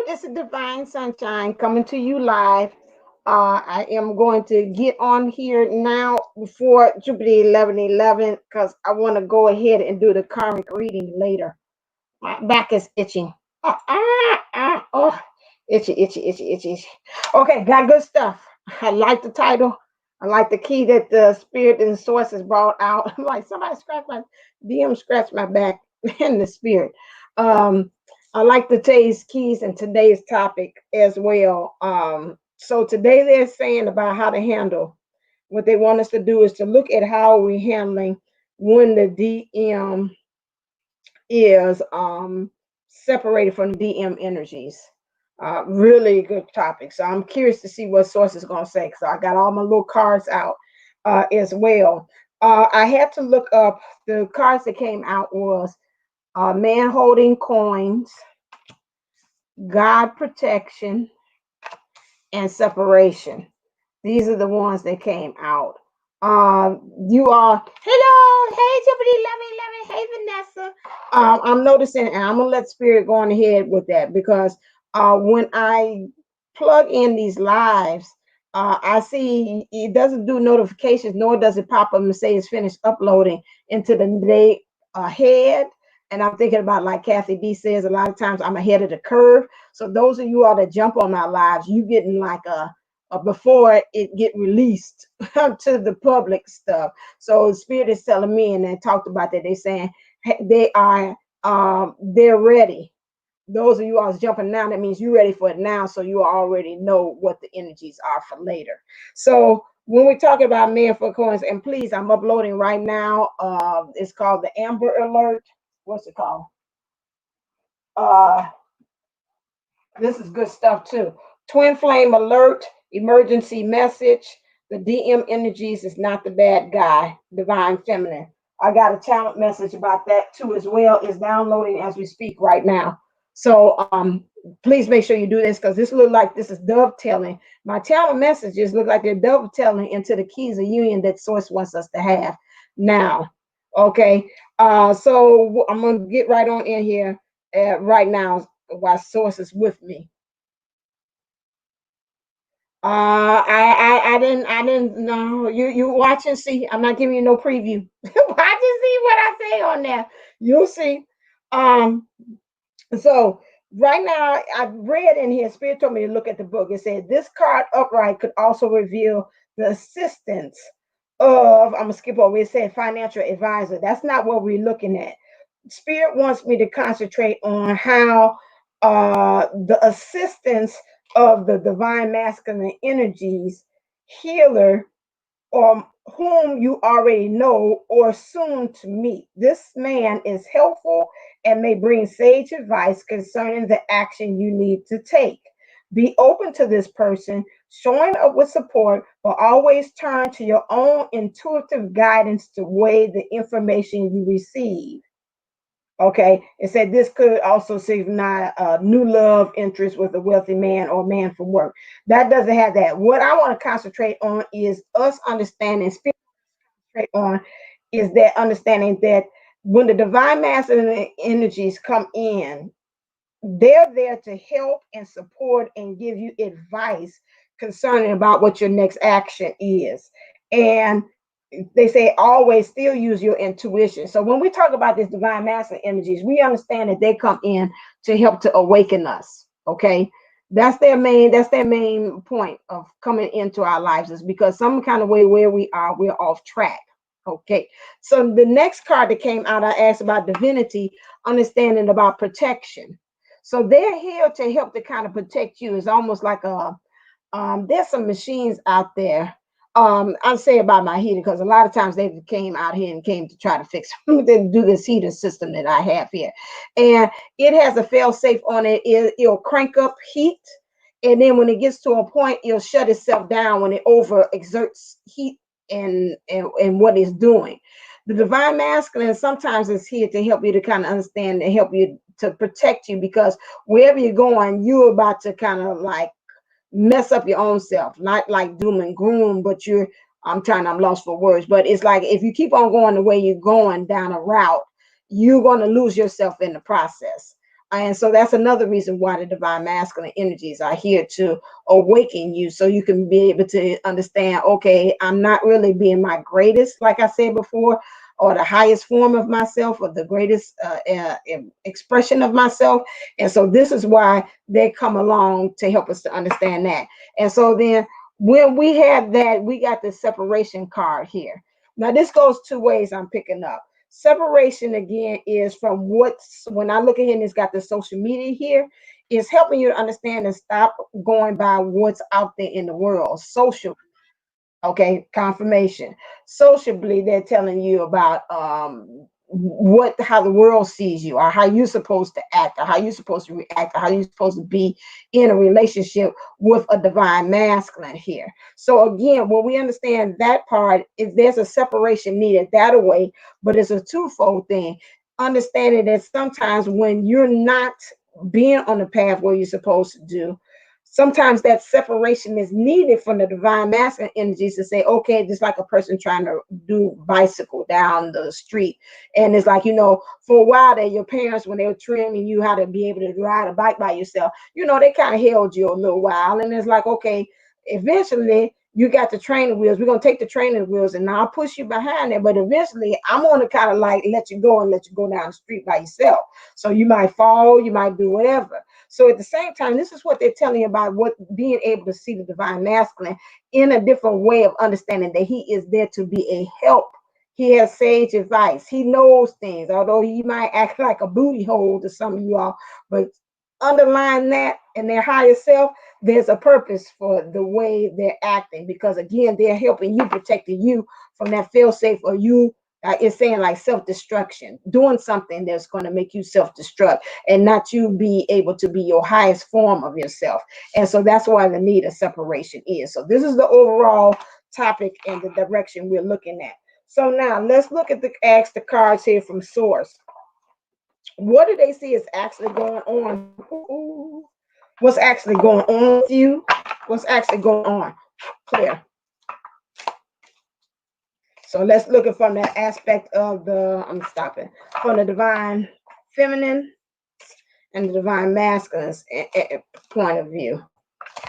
This is Divine Sunshine coming to you live. I am going to get on here now before Jupiter 11:11 because I want to go ahead and do the karmic reading later. My back is itching. Oh, itchy, itchy, itchy, itchy, itchy. Okay, got good stuff. I like the title. I like the key that the spirit and source has brought out. I'm like, somebody scratch my DM, scratch my back in the spirit. Um, I like today's keys and today's topic as well. So today they're saying about how to handle. What they want us to do is to look at how we're handling when the DM is separated from DM energies. Really good topic. So I'm curious to see what source is going to say. So I got all my little cards out as well. I had to look up the cards that came out was man holding coins, God protection, and separation. These are the ones that came out. You are hello, hey Tiffany, 11:11, hey Vanessa. I'm noticing, and I'm gonna let Spirit go on ahead with that because when I plug in these lives, I see it doesn't do notifications, nor does it pop up and say it's finished uploading into the day ahead. And I'm thinking about like Kathy B says, a lot of times I'm ahead of the curve. So those of you all that jump on my lives, you getting like before it get released to the public stuff. So Spirit is telling me, and they talked about that. They saying they are they're ready. Those of you all jumping now, that means you're ready for it now, so you already know what the energies are for later. So when we're talking about man for coins, and please, I'm uploading right now. It's called the Amber Alert. What's it called? Uh, this is good stuff too. Twin flame alert, emergency message. The DM energies is not the bad guy, divine feminine. I got a talent message about that too as well. It's downloading as we speak right now. So please make sure you do this because this look like this is dovetailing. My talent messages look like they're dovetailing into the keys of union that source wants us to have now. Okay. So I'm gonna get right on in here right now while source is with me. I didn't know you watch and see. I'm not giving you no preview. Watch and see what I say on there. You'll see. Um, so right now I read in here, Spirit told me to look at the book. It said this card upright could also reveal the assistance of, I'm gonna skip over, it said financial advisor. That's not what we're looking at. Spirit wants me to concentrate on how the assistance of the divine masculine energies, healer, or whom you already know or soon to meet. This man is helpful and may bring sage advice concerning the action you need to take. Be open to this person, showing up with support, but always turn to your own intuitive guidance to weigh the information you receive. Okay, it said this could also signify new love interest with a wealthy man or man from work. That doesn't have that. What I want to concentrate on is us understanding, concentrate on is that understanding that when the divine masculine energies come in, they're there to help and support and give you advice concerning about what your next action is. And they say always still use your intuition. So when we talk about this divine masculine energies, we understand that they come in to help to awaken us. Okay. That's their main point of coming into our lives is because some kind of way where we are, we're off track. Okay. So the next card that came out, I asked about divinity, understanding about protection. So they're here to help to kind of protect you. It's almost like a there's some machines out there. I'll say about my heater because a lot of times they came out here and came to try to fix to do this heater system that I have here, and it has a fail safe on it. It'll crank up heat, and then when it gets to a point, it'll shut itself down when it over exerts heat and what it's doing. The divine masculine sometimes is here to help you to kind of understand and help you to protect you because wherever you're going, you're about to kind of like mess up your own self, not like doom and gloom, but I'm lost for words, but it's like if you keep on going the way you're going down a route, you're going to lose yourself in the process. And so that's another reason why the divine masculine energies are here to awaken you, so you can be able to understand, okay, I'm not really being my greatest, like I said before, or the highest form of myself, or the greatest expression of myself. And so this is why they come along to help us to understand that. And so then when we have that, we got the separation card here. Now this goes two ways, I'm picking up. Separation again is from what's, when I look at here and it's got the social media here, is helping you to understand and stop going by what's out there in the world. Social, okay, confirmation. Sociably, they're telling you about what, how the world sees you, or how you're supposed to act, or how you're supposed to react, or how you're supposed to be in a relationship with a divine masculine here. So again, when we understand that part, if there's a separation needed that way, but it's a twofold thing. Understanding that sometimes when you're not being on the path where you're supposed to do, sometimes that separation is needed from the divine masculine energies to say, okay, just like a person trying to do bicycle down the street. And it's like, for a while there, your parents, when they were training you how to be able to ride a bike by yourself, they kind of held you a little while. And it's like, okay, eventually you got the training wheels. We're going to take the training wheels and I'll push you behind there. But eventually I'm going to kind of like let you go and let you go down the street by yourself. So you might fall, you might do whatever. So at the same time, this is what they're telling you about what being able to see the divine masculine in a different way of understanding that he is there to be a help. He has sage advice. He knows things, although he might act like a booty hole to some of you all. But underlying that and their higher self, there's a purpose for the way they're acting, because again, they're helping you, protecting you from that fail safe, or you it's saying like self-destruction, doing something that's going to make you self-destruct and not you be able to be your highest form of yourself. And so that's why the need of separation is. So this is the overall topic and the direction we're looking at. So now let's look at ask the cards here from Source. What do they see is actually going on? Ooh, what's actually going on with you? What's actually going on? Clear. So let's look at from that aspect of I'm stopping, from the divine feminine and the divine masculine point of view.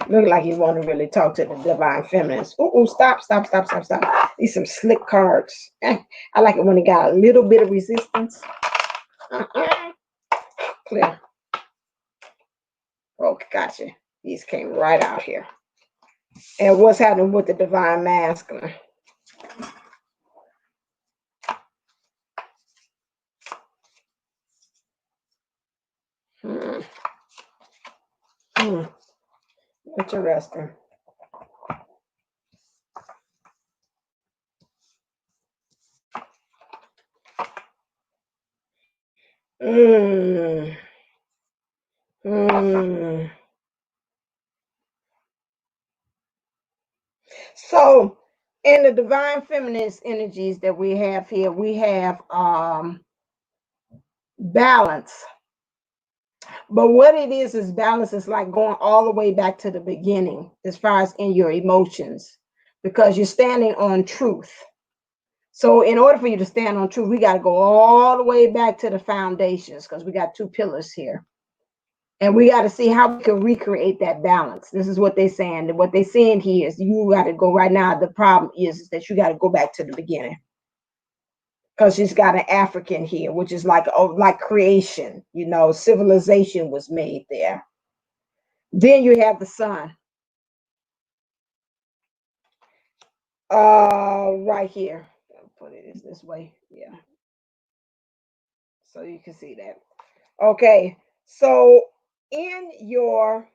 Look like you want to really talk to the divine feminines. Ooh, stop. These some slick cards. I like it when it got a little bit of resistance. Clear. Okay, gotcha. These came right out here. And what's happening with the divine masculine? Interesting. Mm. Mm. So in the divine feminine energies that we have here, we have balance. But what it is balance is like going all the way back to the beginning as far as in your emotions, because you're standing on truth. So in order for you to stand on truth, we got to go all the way back to the foundations, because we got two pillars here. And we got to see how we can recreate that balance. This is what they're saying. And what they're saying here is you got to go right now. The problem is that you got to go back to the beginning, because she's got an African here, which is like creation, civilization was made there. Then you have the sun. Right here. I'll put it this way. Yeah. So you can see that. Okay. So in your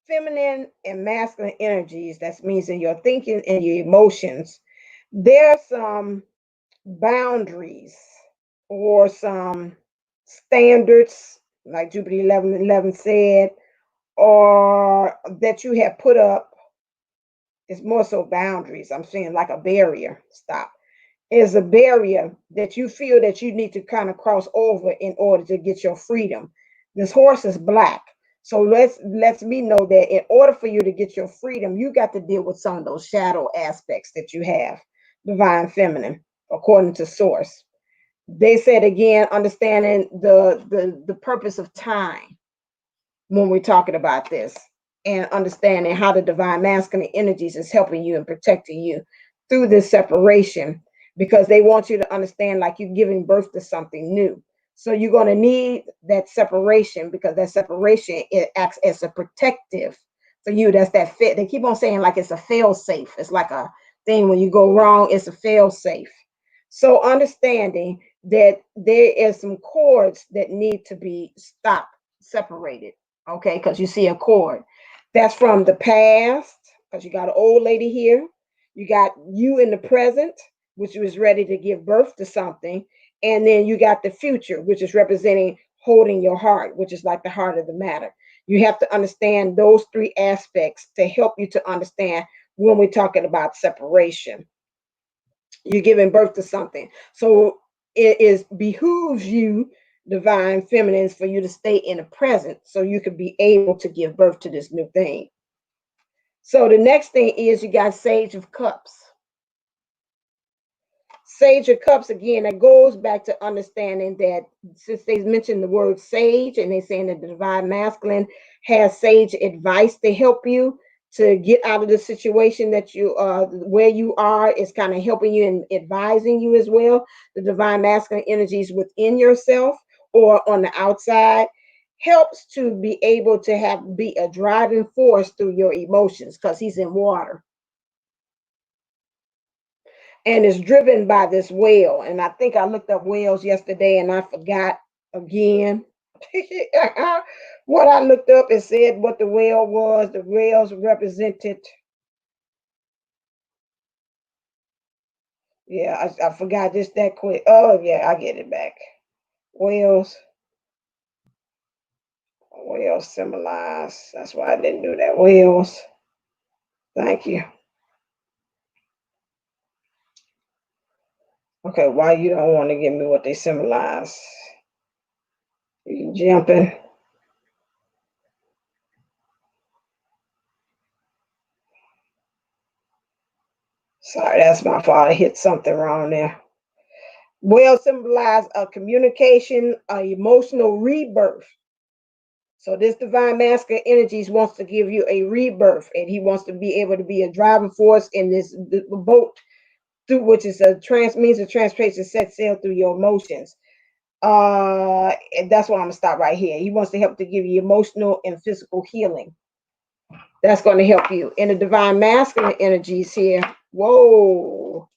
feminine and masculine energies, that means in your thinking and your emotions, there's some boundaries or some standards, like Jupiter 11:11 said, or that you have put up. It's more so boundaries. I'm saying like a barrier. Stop. Is a barrier that you feel that you need to kind of cross over in order to get your freedom. This horse is black. So lets me know that in order for you to get your freedom, you got to deal with some of those shadow aspects that you have, divine feminine, according to Source. They said again, understanding the purpose of time when we're talking about this, and understanding how the divine masculine energies is helping you and protecting you through this separation, because they want you to understand like you're giving birth to something new. So you're going to need that separation, because that separation, it acts as a protective for you. That's that fit. They keep on saying like it's a fail safe. It's like a thing when you go wrong, it's a fail safe. So understanding that there is some cords that need to be stopped, separated. Okay, because you see a cord. That's from the past, because you got an old lady here. You got you in the present, which was ready to give birth to something. And then you got the future, which is representing holding your heart, which is like the heart of the matter. You have to understand those three aspects to help you to understand when we're talking about separation. You're giving birth to something. So it is behooves you, divine feminines, for you to stay in the present so you can be able to give birth to this new thing. So the next thing is you got Sage of Cups. Sage of Cups, again, that goes back to understanding that since they mentioned the word sage and they're saying that the divine masculine has sage advice to help you to get out of the situation that you where you are, is kind of helping you and advising you as well. The divine masculine energies within yourself or on the outside helps to be able to have be a driving force through your emotions, because he's in water and is driven by this whale. And I think I looked up whales yesterday and I forgot again. What I looked up, it said what the whale was. The whales represented, yeah, I forgot just that quick. Oh, yeah, I get it back. Whales, whales symbolize. That's why I didn't do that. Whales. Thank you. Okay, why you don't want to give me what they symbolize? You jumping. Sorry, that's my fault. I hit something wrong there. Well, symbolize a communication, a emotional rebirth. So this divine masculine energies wants to give you a rebirth, and he wants to be able to be a driving force in this the boat, through which is a trans means of transportation, set sail through your emotions. And that's why I'm gonna stop right here. He wants to help to give you emotional and physical healing. That's going to help you in the divine masculine energies here. Whoa,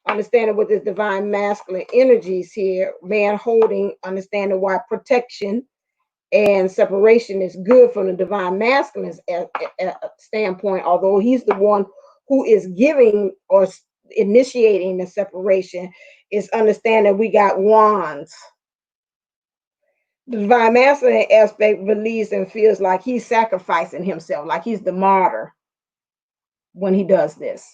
understanding what this divine masculine energies here, man holding, understanding why protection and separation is good from the divine masculine standpoint, although he's the one who is giving or initiating the separation, is understanding we got wands. The divine masculine aspect believes and feels like he's sacrificing himself, like he's the martyr when he does this.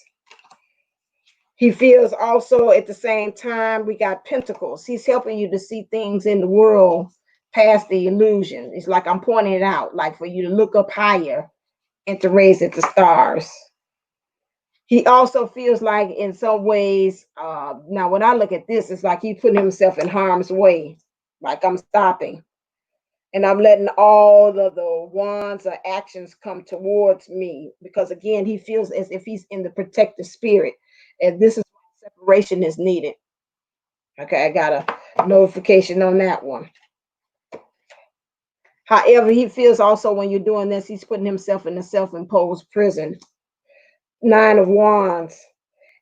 He feels also at the same time we got pentacles. He's helping you to see things in the world past the illusion. It's like I'm pointing it out, like for you to look up higher and to raise at the stars. He also feels like in some ways, now when I look at this, it's like he's putting himself in harm's way. Like I'm stopping and I'm letting all of the wands or actions come towards me, because again, he feels as if he's in the protective spirit. And this is why separation is needed. Okay, I got a notification on that one. However, he feels also when you're doing this, he's putting himself in a self-imposed prison. Nine of Wands.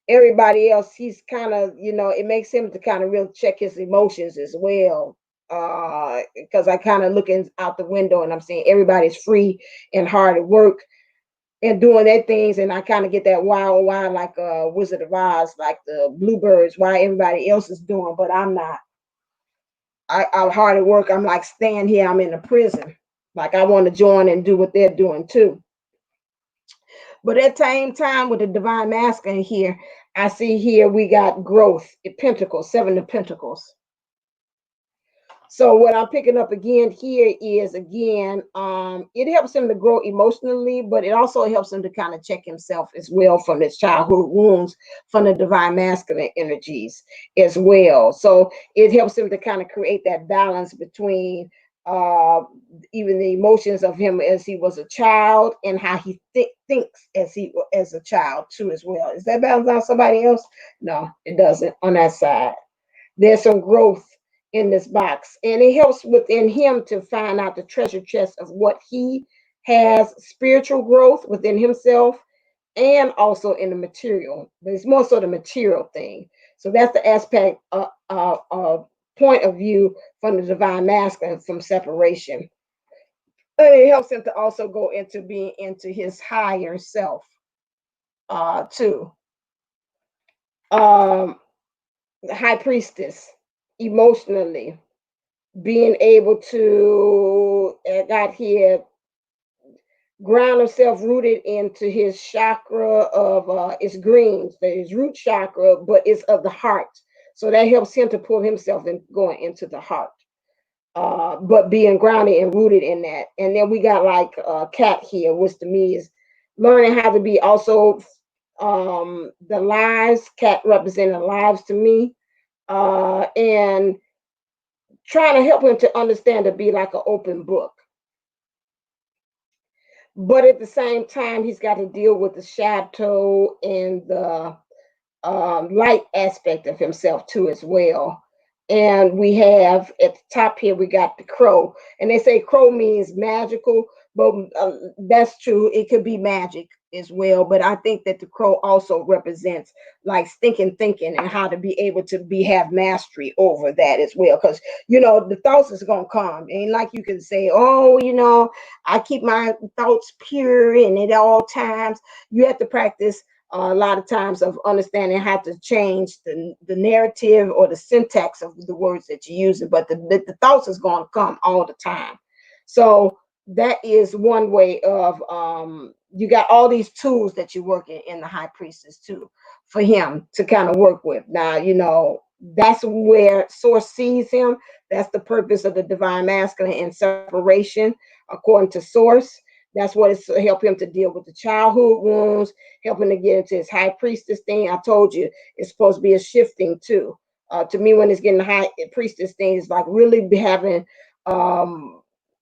Everybody else, he's kind of, it makes him to kind of really check his emotions as well. Because I kind of looking out the window and I'm seeing everybody's free and hard at work and doing their things, and I kind of get that wow, wow, like Wizard of Oz, like the bluebirds, why everybody else is doing, but I'm not. I'm hard at work. I'm like staying here. I'm in a prison. Like I want to join and do what they're doing too. But at the same time, with the divine masculine here, I see here we got growth. Pentacles, seven of Pentacles. So what I'm picking up again here is again, it helps him to grow emotionally, but it also helps him to kind of check himself as well from his childhood wounds from the divine masculine energies as well. So it helps him to kind of create that balance between uh even the emotions of him as he was a child and how he thinks as he as a child too as well. Is that balance on somebody else? No, it doesn't on that side. There's some growth in this box, and it helps within him to find out the treasure chest of what he has spiritual growth within himself and also in the material, but it's more so the material thing. So that's the aspect point of view from the divine masculine from separation. And it helps him to also go into being into his higher self too. um the high priestess, emotionally being able to got here ground himself rooted into his chakra of it's green, so his root chakra, but it's of the heart. So that helps him to pull himself and going into the heart. But being grounded and rooted in that. And then we got like Cat here, which to me is learning how to be also the lives, Cat representing lives to me. And trying to help him to understand to be like an open book. But at the same time, he's got to deal with the shadow and the light aspect of himself too as well. And we have at the top here we got the crow, and they say crow means magical, but that's true. It could be magic as well, but I think that the crow also represents like thinking and how to be able to be have mastery over that as well. Because the thoughts is gonna come, and like you can say, oh, I keep my thoughts pure and at all times. You have to practice a lot of times of understanding how to change the narrative or the syntax of the words that you're using, but the thoughts is going to come all the time. So that is one way of you got all these tools that you're working in the high priestess too for him to kind of work with. Now, that's where source sees him. That's the purpose of the divine masculine in separation, according to source. That's what it's to help him to deal with the childhood wounds, helping to get into his high priestess thing. I told you it's supposed to be a shifting too. To me, when it's getting the high priestess thing, it's like really having um,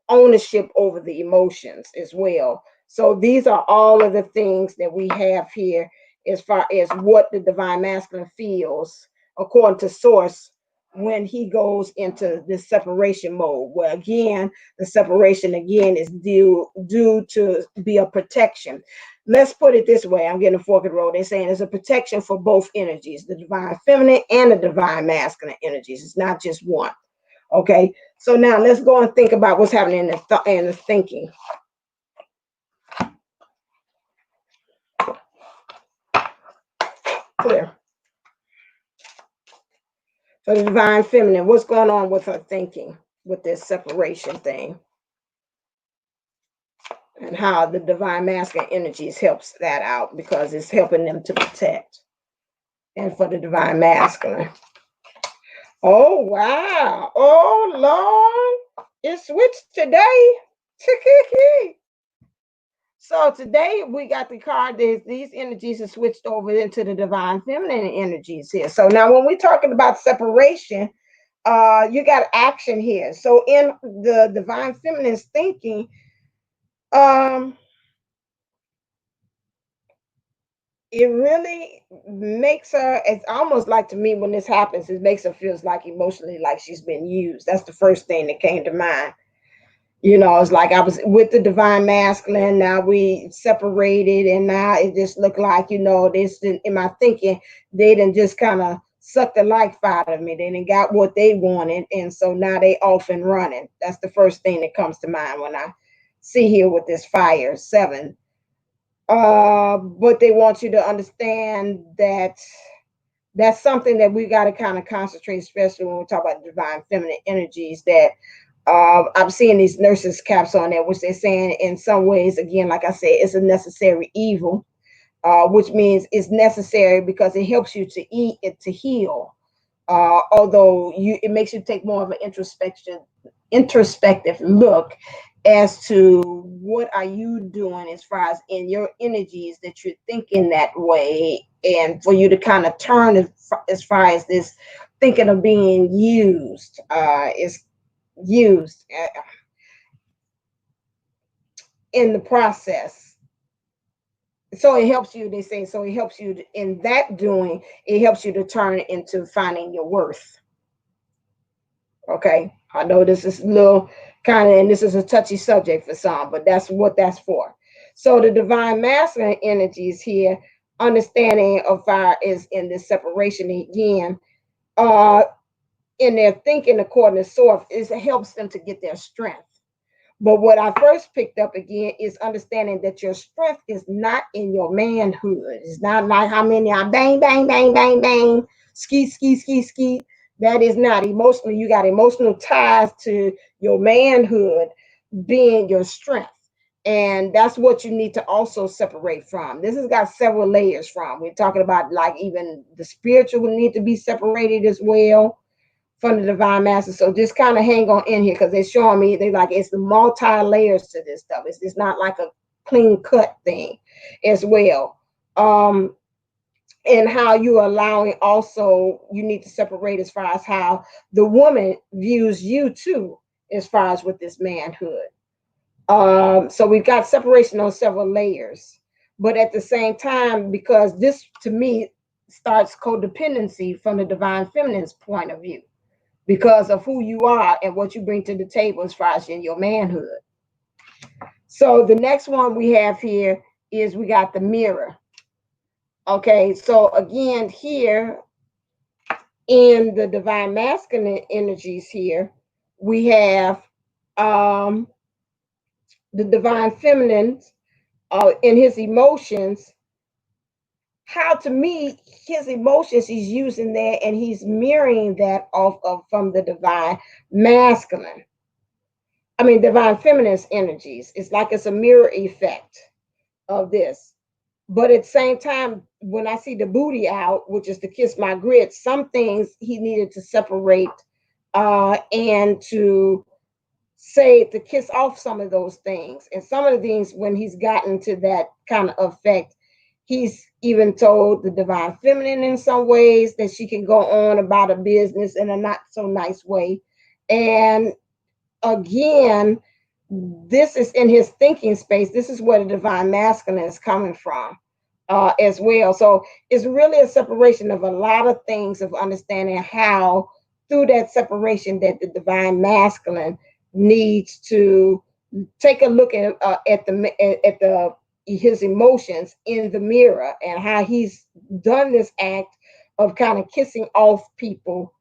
ownership over the emotions as well. So these are all of the things that we have here as far as what the divine masculine feels according to source when he goes into this separation mode, where again the separation again is due to be a protection. Let's put it this way, I'm getting a forked road. They're saying it's a protection for both energies, the divine feminine and the divine masculine energies. It's not just one. Okay, so now let's go and think about what's happening in the thinking. Clear. So the divine feminine, what's going on with her thinking with this separation thing, and how the divine masculine energies helps that out because it's helping them to protect. And for the divine masculine. Oh wow. Oh Lord. It switched today. So today we got the card that these energies are switched over into the divine feminine energies here. So now when we're talking about separation, you got action here. So in the divine feminine's thinking, um, it really makes her, it's almost like to me when this happens, it makes her feels like emotionally like she's been used. That's the first thing that came to mind. It's like I was with the divine masculine, now we separated, and now it just looked like, this in my thinking, they didn't just kind of suck the life out of me. They didn't got what they wanted, and so now they off and running. That's the first thing that comes to mind when I see here with this fire 7. But they want you to understand that that's something that we got to kind of concentrate, especially when we talk about divine feminine energies. That I'm seeing these nurses caps on there, which they're saying in some ways, again, like I said, it's a necessary evil, which means it's necessary because it helps you to eat it to heal. Although it makes you take more of an introspective look as to what are you doing as far as in your energies that you're thinking that way, and for you to kind of turn as far as this thinking of being used is used in the process. So it helps you, they say, so it helps you in that doing, it helps you to turn it into finding your worth. Okay, I know this is a little kind of, and this is a touchy subject for some, but that's what that's for. So the divine masculine energies here, understanding of fire is in this separation again. Uh, in their thinking according to source, it helps them to get their strength. But what I first picked up again is understanding that your strength is not in your manhood. It's not like how many I bang, bang, bang, bang, bang, ski, ski, ski, ski. That is not emotionally. You got emotional ties to your manhood being your strength. And that's what you need to also separate from. This has got several layers from. We're talking about like even the spiritual will need to be separated as well from the divine master. So just kind of hang on in here because they're showing me they like it's the multi layers to this stuff. It's not like a clean cut thing as well. And how you are allowing also you need to separate as far as how the woman views you too, as far as with this manhood. So we've got separation on several layers, but at the same time, because this to me starts codependency from the divine feminine's point of view because of who you are and what you bring to the table as far as in your manhood. So the next one we have here is we got the mirror. Okay, so again, here in the divine masculine energies here, we have um, the divine feminine in his emotions. How to me, his emotions he's using there and he's mirroring that off of from the divine masculine. I mean, divine feminist energies. It's like it's a mirror effect of this. But at the same time, when I see the booty out, which is to kiss my grits, some things he needed to separate and to say to kiss off some of those things. And some of the things, when he's gotten to that kind of effect, he's even told the divine feminine in some ways that she can go on about a business in a not so nice way. And again, this is in his thinking space. This is where the divine masculine is coming from as well. So it's really a separation of a lot of things of understanding how through that separation that the divine masculine needs to take a look at the his emotions in the mirror and how he's done this act of kind of kissing off people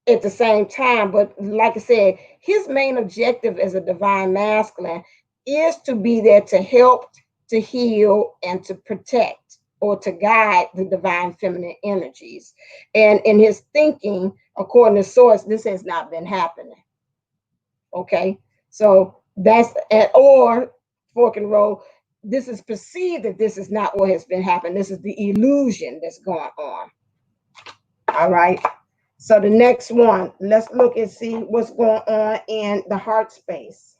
at the same time. But like I said, his main objective as a divine masculine is to be there to help, to heal, and to protect or to guide the divine feminine energies. And in his thinking, according to source, this has not been happening. Okay. So that's or fork and roll. This is perceived that this is not what has been happening. This is the illusion that's going on. All right. So the next one, let's look and see what's going on in the heart space.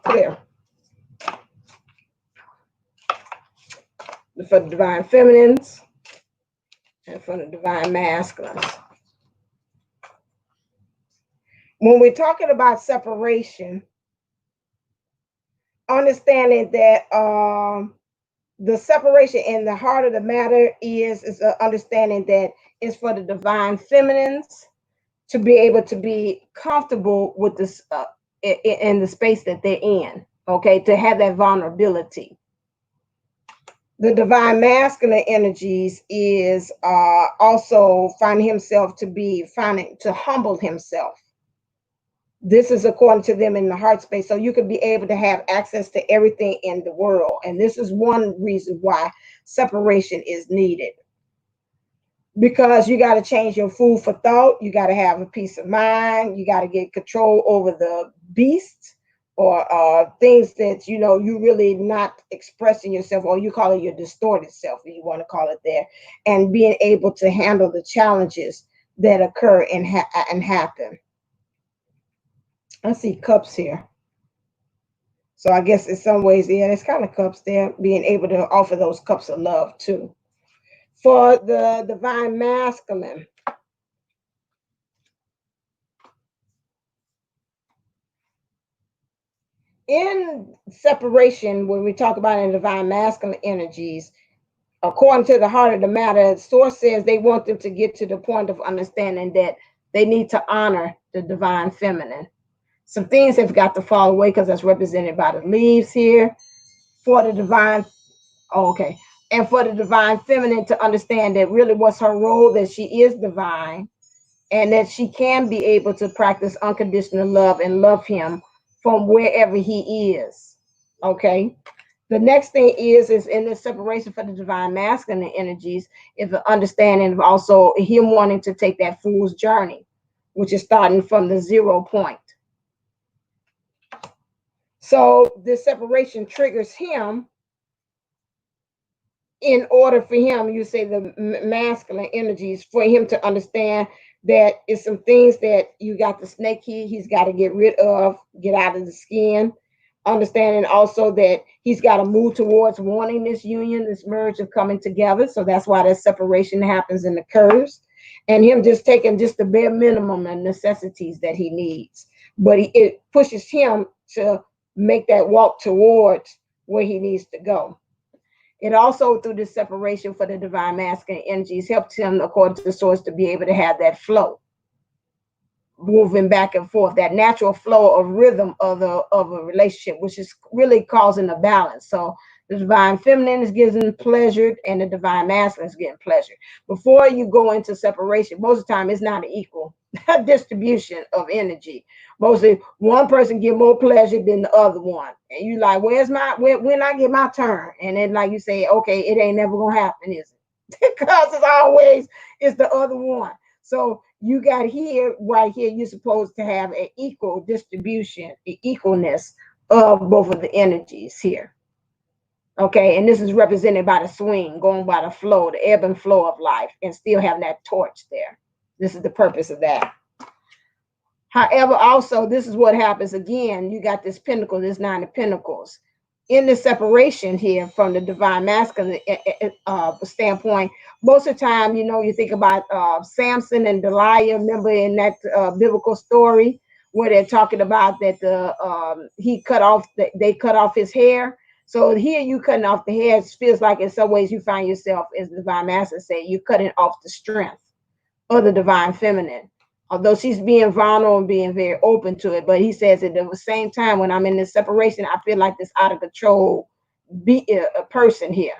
Clear. For the divine feminines and for the divine masculines. When we're talking about separation, understanding that the separation in the heart of the matter is understanding that it's for the divine feminines to be able to be comfortable with this in the space that they're in. Okay, to have that vulnerability. The divine masculine energies is also finding himself to be finding to humble himself. This is according to them in the heart space. So you could be able to have access to everything in the world. And this is one reason why separation is needed. Because you got to change your food for thought. You got to have a peace of mind. You got to get control over the beast or things that you really not expressing yourself, or you call it your distorted self, if you want to call it there, and being able to handle the challenges that occur and happen. I see cups here. So I guess in some ways, yeah, there's kind of cups there, being able to offer those cups of love too. For the divine masculine, in separation, when we talk about in divine masculine energies, according to the heart of the matter, source says they want them to get to the point of understanding that they need to honor the divine feminine. Some things have got to fall away because that's represented by the leaves here. For the divine, oh, okay, and for the divine feminine to understand that really what's her role, that she is divine, and that she can be able to practice unconditional love and love him from wherever he is. Okay. The next thing is in this separation for the divine masculine energies is the understanding of also him wanting to take that fool's journey, which is starting from the 0 point. So this separation triggers him in order for him, you say the masculine energies, for him to understand that it's some things that you got the snake he's got to get rid of, get out of the skin. Understanding also that he's got to move towards wanting this union, this marriage of coming together. So that's why that separation happens and occurs. And him just taking just the bare minimum and necessities that he needs. But it pushes him to make that walk towards where he needs to go. It also, through this separation for the divine masculine energies, helps him, according to the source, to be able to have that flow, moving back and forth, that natural flow of rhythm of a relationship, which is really causing a balance. So the divine feminine is getting pleasured and the divine masculine is getting pleasured. Before you go into separation, most of the time it's not an equal distribution of energy. Mostly one person get more pleasure than the other one. And you like, where's my when I get my turn? And then like you say, okay, it ain't never gonna happen, is it? Because it's the other one. So you got here, right here, you're supposed to have an equal distribution, an equalness of both of the energies here. Okay, and this is represented by the swing, going by the flow, the ebb and flow of life, and still having that torch there. This is the purpose of that. However, also, this is what happens again. You got this pentacle, this 9 of Pentacles. In the separation here from the divine masculine standpoint, most of the time, you think about Samson and Delilah. Remember in that biblical story where they're talking about that they cut off his hair. So here you cutting off the hair, it feels like in some ways you find yourself, as the divine master said, you're cutting off the strength of the divine feminine. Although she's being vulnerable and being very open to it, but he says at the same time, when I'm in this separation, I feel like this out of control a person here.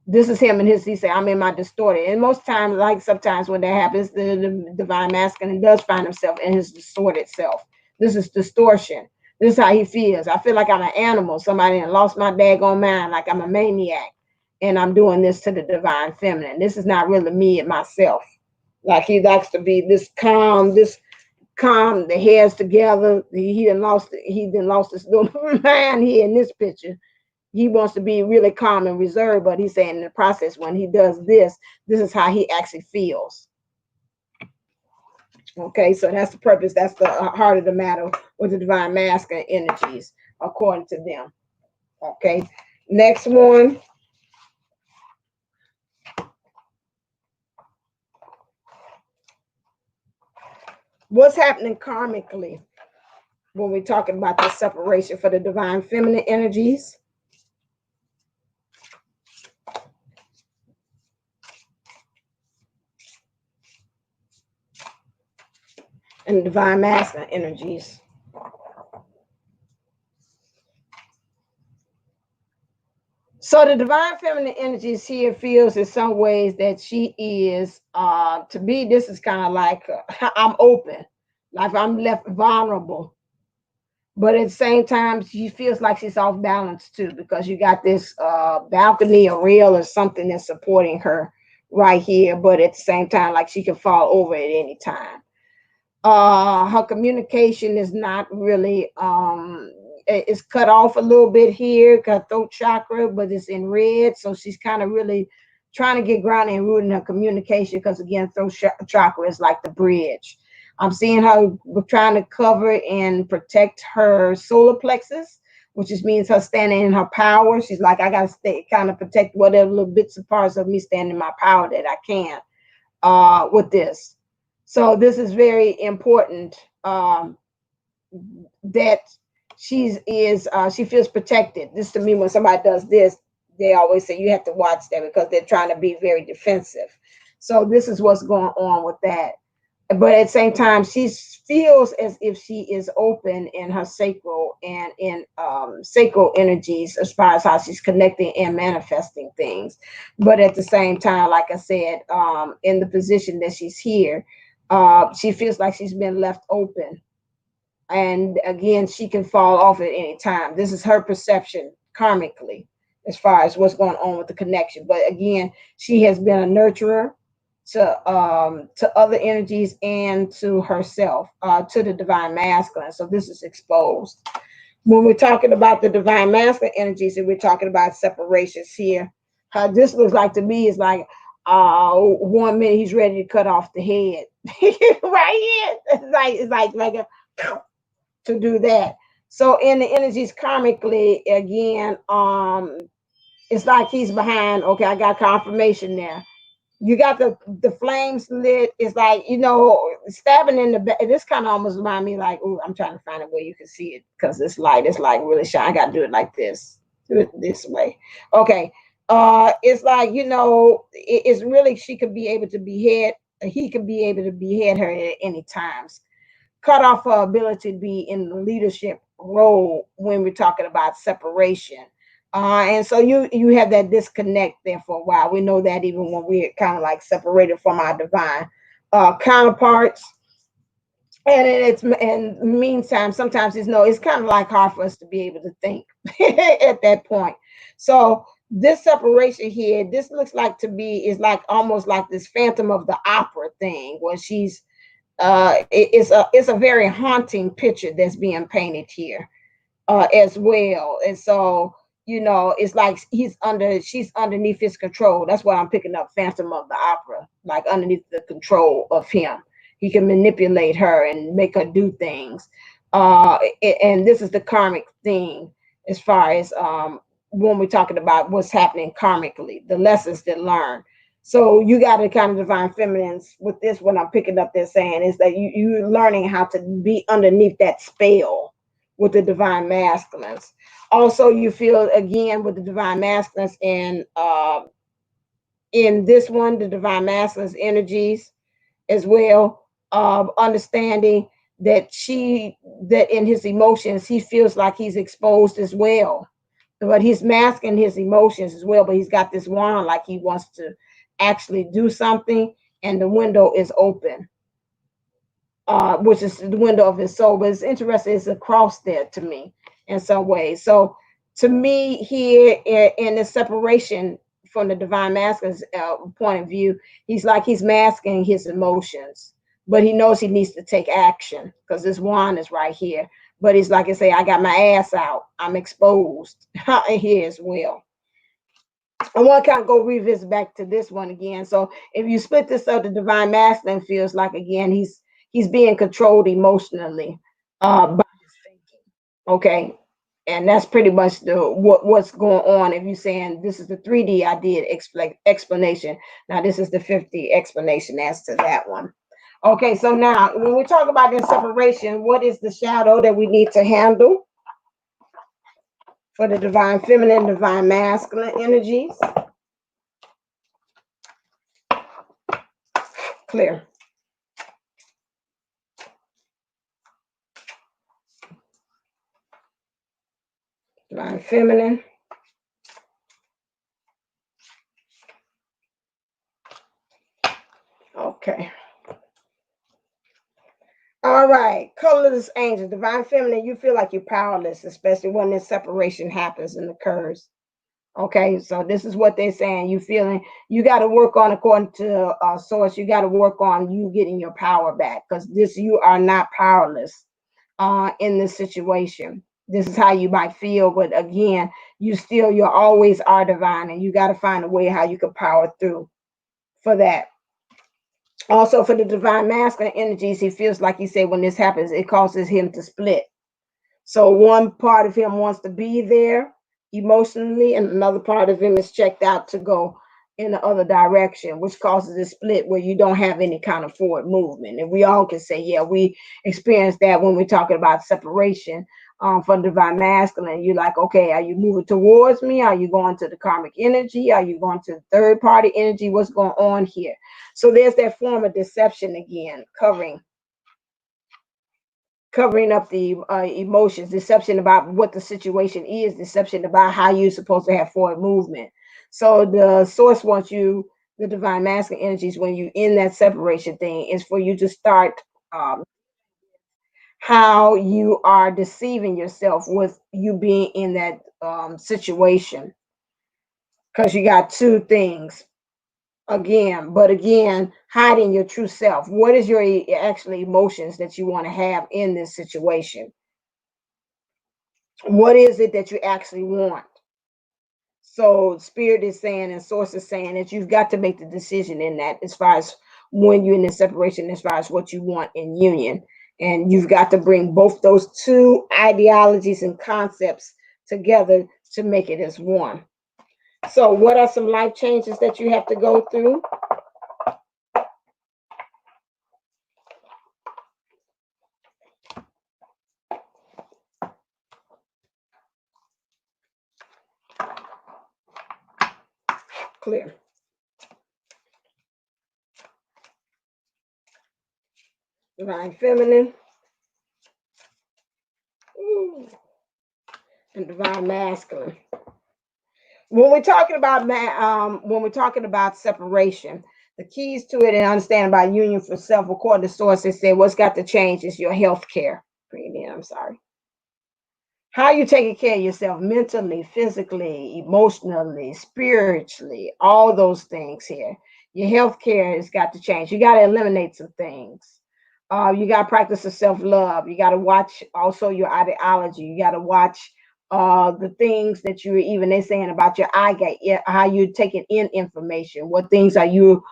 This is him and he said, I'm in my distorted. And most times, like sometimes when that happens, the divine masculine does find himself in his distorted self. This is distortion. This is how he feels. I feel like I'm an animal. Somebody lost my daggone mind, like I'm a maniac. And I'm doing this to the divine feminine. This is not really me and myself. Like he likes to be this calm, the hairs together. He done lost his little man here in this picture. He wants to be really calm and reserved, but he's saying in the process, when he does this is how he actually feels. Okay, so that's the purpose. That's the heart of the matter with the divine masculine energies, according to them. Okay, next one. What's happening karmically when we're talking about the separation for the divine feminine energies? And the divine masculine energies. So the divine feminine energies here feels in some ways that she is, to me, this is kind of like I'm open, like I'm left vulnerable. But at the same time, she feels like she's off balance too, because you got this balcony or rail or something that's supporting her right here. But at the same time, like she can fall over at any time. Her communication is not really it's cut off a little bit here, her throat chakra, but it's in red. So she's kind of really trying to get grounded and rooted in her communication because again, throat chakra is like the bridge. I'm seeing her trying to cover and protect her solar plexus, which just means her standing in her power. She's like, I gotta stay kind of protect whatever little bits and parts of me standing in my power that I can with this. So this is very important that she feels protected. This to me, when somebody does this, they always say you have to watch that because they're trying to be very defensive. So this is what's going on with that. But at the same time, she feels as if she is open in her sacral and in sacral energies as far as how she's connecting and manifesting things. But at the same time, like I said, in the position that she's here, she feels like she's been left open, and again she can fall off at any time. This is her perception karmically as far as what's going on with the connection. But again, she has been a nurturer to other energies and to herself, to the divine masculine. So this is exposed when we're talking about the divine masculine energies, and we're talking about separations here. How this looks like to me is like 1 minute he's ready to cut off the head right here. It's like a to do that. So in the energies karmically, again, it's like he's behind. Okay, I got confirmation there. You got the flames lit. It's like, stabbing in the back. This kind of almost remind me like, oh, I'm trying to find a way you can see it because this light is like really shine. I got to do it like this. Do it this way. Okay. It's like, it's really, she could be able to behead. He could be able to behead her at any times, cut off her ability to be in the leadership role when we're talking about separation. And so you have that disconnect there for a while. We know that even when we're kind of like separated from our divine counterparts. And in the meantime, sometimes it's kind of like hard for us to be able to think at that point. So this separation here, this looks like to be is like almost like this Phantom of the Opera thing, where she's it's a very haunting picture that's being painted here as well. And so, it's like she's underneath his control. That's why I'm picking up Phantom of the Opera, like underneath the control of him. He can manipulate her and make her do things. And this is the karmic thing as far as when we're talking about what's happening karmically, the lessons that learn. So you got to kind of divine feminines with this. What I'm picking up, they're saying is that you're learning how to be underneath that spell with the divine masculines. Also, you feel again with the divine masculines in this one, the divine masculines energies as well, understanding that in his emotions he feels like he's exposed as well, but he's masking his emotions as well. But he's got this wand like he wants to actually do something, and the window is open, which is the window of his soul. But it's interesting, it's a cross there to me in some ways. So to me, here in the separation from the divine masculine's point of view, he's masking his emotions, but he knows he needs to take action because this wand is right here. But he's like I say, I got my ass out. I'm exposed here as well. I want to kind of go revisit back to this one again. So if you split this up, the divine masculine feels like again he's being controlled emotionally by his thinking. Okay, and that's pretty much what's going on. If you're saying this is the 3D I did explanation, now this is the 50 explanation as to that one. Okay, so now when we talk about this separation, what is the shadow that we need to handle for the divine feminine, divine masculine energies? Clear. Divine feminine. Okay. All right. Colorless angel, divine feminine. You feel like you're powerless, especially when this separation happens and occurs. Okay, so this is what they're saying. You feeling you got to work on, according to source, you got to work on you getting your power back, because this, you are not powerless in this situation. This is how you might feel, but again, you always are divine, and you got to find a way how you can power through for that. Also, for the divine masculine energies, he feels like, he said, when this happens, it causes him to split. So one part of him wants to be there emotionally, and another part of him is checked out to go in the other direction, which causes a split where you don't have any kind of forward movement. And we all can say, yeah, we experience that when we're talking about separation from divine masculine. You're like, okay, are you moving towards me? Are you going to the karmic energy? Are you going to the third party energy? What's going on here? So there's that form of deception again, covering up the emotions, deception about what the situation is, deception about how you're supposed to have forward movement. So the source wants you, the divine masculine energies, when you in that separation thing, is for you to start um, how you are deceiving yourself with you being in that situation, because you got two things again, but again, hiding your true self. What is your actually emotions that you want to have in this situation? What is it that you actually want? So spirit is saying, and source is saying, that you've got to make the decision in that, as far as when you're in the separation, as far as what you want in union. And you've got to bring both those two ideologies and concepts together to make it as one. So what are some life changes that you have to go through? Clear. Divine feminine. Ooh. And divine masculine. When we're talking about when we're talking about separation, the keys to it and understanding about union for self, according to sources, say what's got to change is your health care. Bring it in. I'm sorry. How you taking care of yourself mentally, physically, emotionally, spiritually, all those things here. Your health care has got to change. You got to eliminate some things. You got to practice the self love. You got to watch also your ideology. You got to watch the things that you're even they saying about your eye gate, how you're taking in information. What things are you,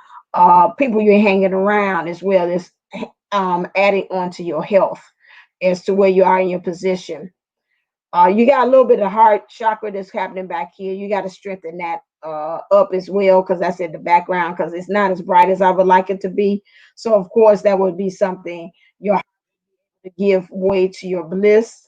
people you're hanging around, as well as adding on to your health as to where you are in your position. You got a little bit of heart chakra that's happening back here. You got to strengthen that up as well, because that's in the background, because it's not as bright as I would like it to be. So of course that would be something your to give way to your bliss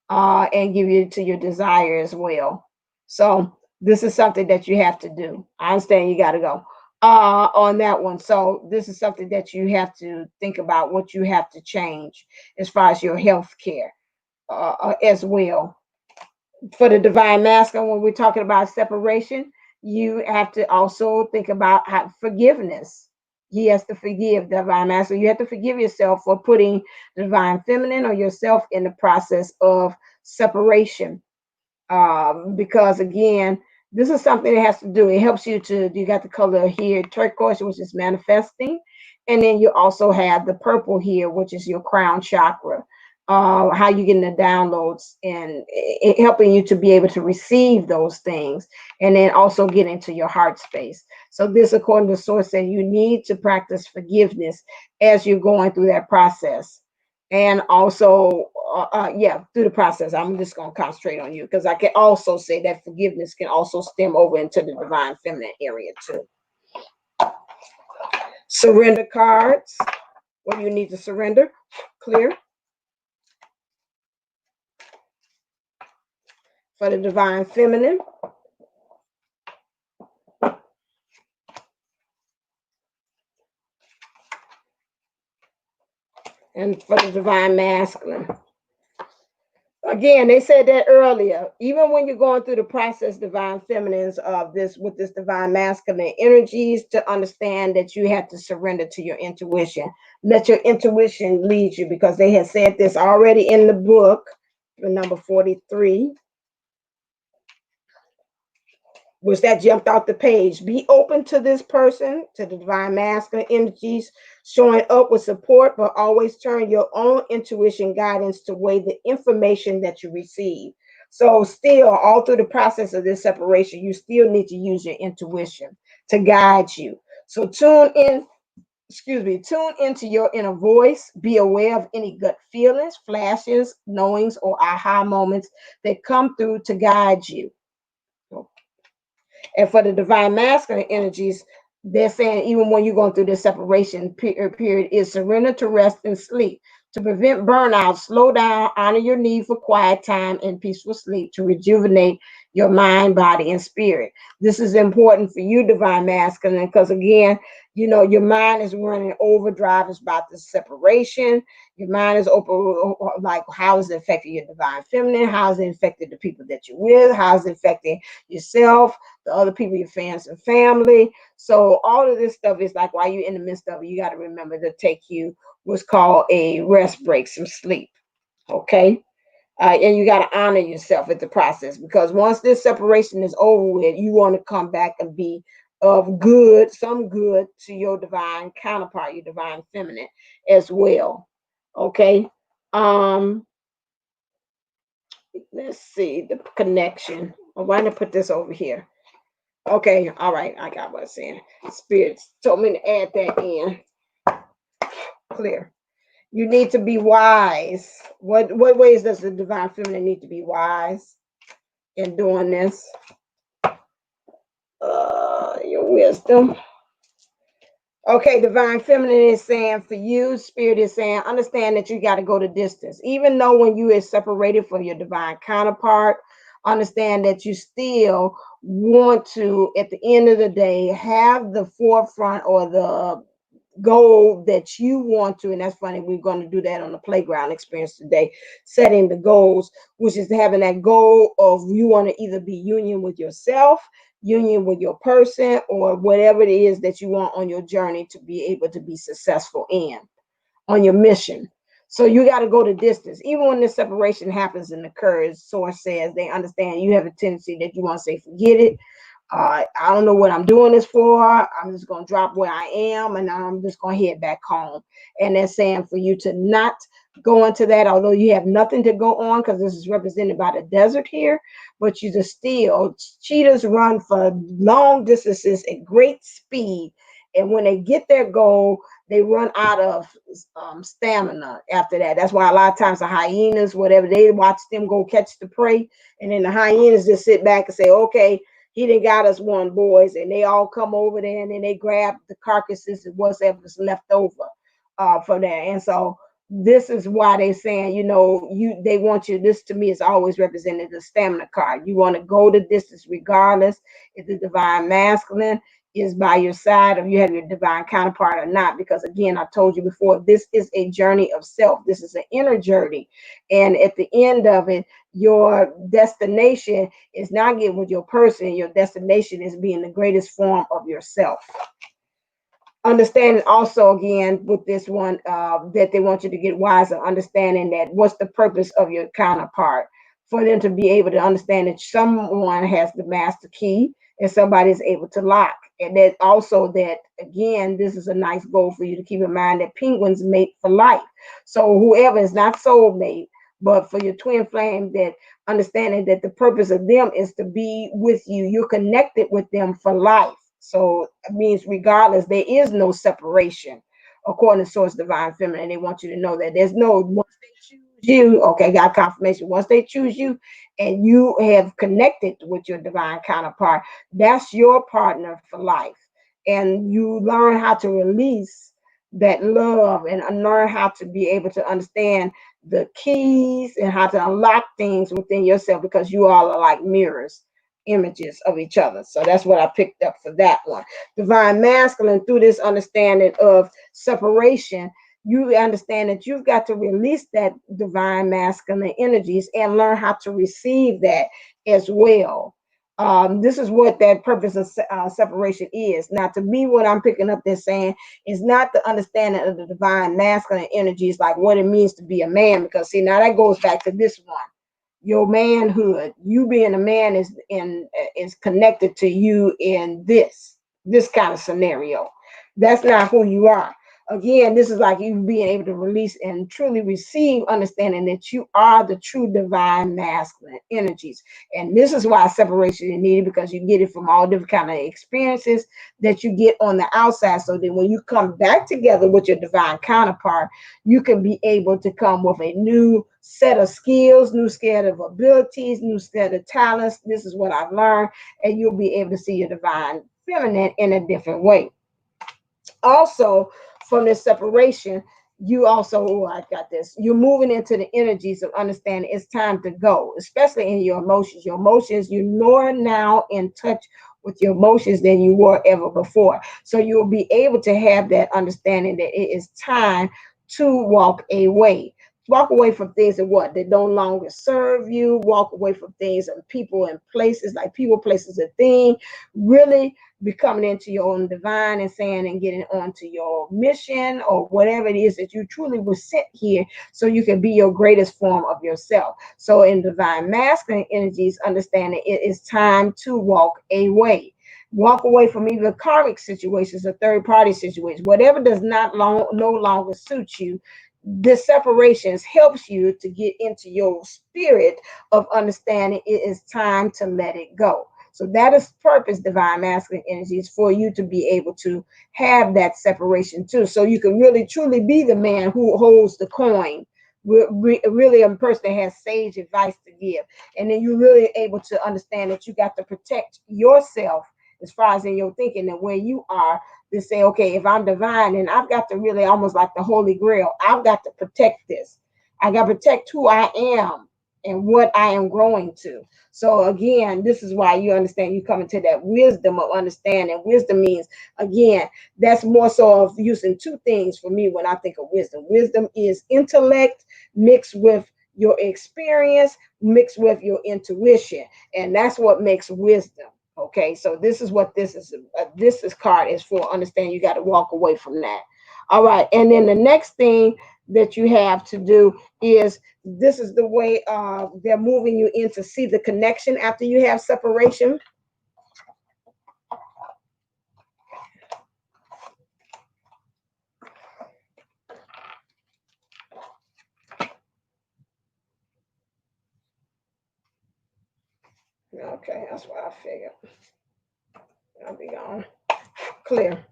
and give you to your desire as well. So this is something that you have to do. I understand you got to go on that one. So this is something that you have to think about, what you have to change as far as your health care as well. For the divine masculine, when we're talking about separation, you have to also think about forgiveness. He has to forgive the divine masculine. You have to forgive yourself for putting the divine feminine or yourself in the process of separation. Because again, this is something that has to do. It helps you to. You got the color here, turquoise, which is manifesting, and then you also have the purple here, which is your crown chakra. How you getting the downloads and it helping you to be able to receive those things, and then also get into your heart space. So this, according to source, said you need to practice forgiveness as you're going through that process, and also yeah, through the process. I'm just going to concentrate on you, because I can also say that forgiveness can also stem over into the divine feminine area too. Surrender cards. What do you need to surrender? Clear. For the divine feminine. And for the divine masculine. Again, they said that earlier. Even when you're going through the process, divine feminines of this with this divine masculine energies, to understand that you have to surrender to your intuition. Let your intuition lead you, because they had said this already in the book, number 43. Was that jumped off the page. Be open to this person, to the divine masculine energies, showing up with support, but always turn your own intuition guidance to weigh the information that you receive. So, still, all through the process of this separation, you still need to use your intuition to guide you. So, tune into your inner voice. Be aware of any gut feelings, flashes, knowings, or aha moments that come through to guide you. And for the divine masculine energies, they're saying even when you're going through this separation period, is surrender to rest and sleep. To prevent burnout, slow down, honor your need for quiet time and peaceful sleep to rejuvenate your mind, body, and spirit. This is important for you, divine masculine, because again, your mind is running overdrive. It's about the separation. Your mind is open, like how is it affecting your divine feminine? How is it affecting the people that you're with? How is it affecting yourself, the other people, your fans and family? So all of this stuff is like while you're in the midst of it, you got to remember to take you what's called a rest break, some sleep. Okay. And you got to honor yourself at the process, because once this separation is over with, you want to come back and be of good, some good to your divine counterpart, your divine feminine as well. Okay. Um, let's see the connection. Why did I put this over here? Okay, all right, I got what I'm saying. Spirits told me to add that in. Clear. You need to be wise. What ways does the divine feminine need to be wise in doing this? Your wisdom. Okay, divine feminine is saying for you, spirit is saying, understand that you got to go the distance. Even though when you is separated from your divine counterpart, understand that you still want to, at the end of the day, have the forefront or the goal that you want to. And that's funny, we're going to do that on the playground experience today, setting the goals, which is having that goal of you want to either be union with yourself, union with your person, or whatever it is that you want on your journey to be able to be successful in on your mission. So you got to go the distance. Even when this separation happens and occurs, source says they understand you have a tendency that you want to say, forget it. I don't know what I'm doing this for. I'm just going to drop where I am and I'm just going to head back home. And they're saying for you to not go into that, although you have nothing to go on, because this is represented by the desert here, but you just still, cheetahs run for long distances at great speed. And when they get their goal, they run out of stamina after that. That's why a lot of times the hyenas, whatever, they watch them go catch the prey. And then the hyenas just sit back and say, okay, he done got us one, boys, and they all come over there and then they grab the carcasses and whatever's left over from there. And so this is why they saying, they want you. This to me is always represented the stamina card. You want to go the distance regardless if the divine masculine is by your side, or you have your divine counterpart or not. Because again, I told you before, this is a journey of self. This is an inner journey. And at the end of it, your destination is not getting with your person. Your destination is being the greatest form of yourself. Understanding also again with this one that they want you to get wiser, understanding that what's the purpose of your counterpart, for them to be able to understand that someone has the master key and somebody is able to lock. And that also that again, this is a nice goal for you to keep in mind that penguins mate for life. So whoever is not soulmate, but for your twin flame, that understanding that the purpose of them is to be with you. You're connected with them for life. So it means regardless, there is no separation according to Source Divine Feminine. They want you to know that there's no, once they choose you, okay, got confirmation. Once they choose you and you have connected with your divine counterpart, that's your partner for life. And you learn how to release that love and learn how to be able to understand the keys and how to unlock things within yourself, because you all are like mirrors, images of each other. So that's what I picked up for that one. Divine masculine, through this understanding of separation, you understand that you've got to release that divine masculine energies and learn how to receive that as well. This is what that purpose of separation is. Now, to me, what I'm picking up this saying is not the understanding of the divine masculine energies, like what it means to be a man, because see, now that goes back to this one. your manhood. You being a man is connected to you in this kind of scenario. That's not who you are. Again, this is like you being able to release and truly receive understanding that you are the true divine masculine energies. And this is why separation is needed, because you get it from all different kind of experiences that you get on the outside. So that when you come back together with your divine counterpart, you can be able to come with a new set of skills, new set of abilities, new set of talents. This is what I've learned, and you'll be able to see your divine feminine in a different way. Also, from this separation, you also, oh, I got this, you're moving into the energies of understanding it's time to go, especially in your emotions. Your emotions, you're more now in touch with your emotions than you were ever before. So you'll be able to have that understanding that it is time to walk away. Walk away from things that no longer serve you. Walk away from things and people and places, like people, places, and things. Really becoming into your own divine and saying and getting onto your mission or whatever it is that you truly were sent here, so you can be your greatest form of yourself. So in divine masculine energies, understanding it is time to walk away. Walk away from either karmic situations or third party situations, whatever does not no longer suit you. This separations helps you to get into your spirit of understanding it is time to let it go. So that is purpose, divine masculine energies, for you to be able to have that separation too. So you can really truly be the man who holds the coin. Really a person that has sage advice to give. And then you're really able to understand that you got to protect yourself as far as in your thinking and where you are, to say, okay, if I'm divine, and I've got to really almost like the Holy Grail, I've got to protect this. I got to protect who I am and what I am growing to. So again, this is why you understand you come into that wisdom of understanding. Wisdom means, again, that's more so of using two things for me when I think of wisdom. Wisdom is intellect mixed with your experience, mixed with your intuition. And that's what makes wisdom. Okay, so this is what this is. This is card is for. Understand you got to walk away from that. All right, and then the next thing that you have to do is, this is the way they're moving you in to see the connection after you have separation. Okay, that's what I figured. I'll be gone. Clear.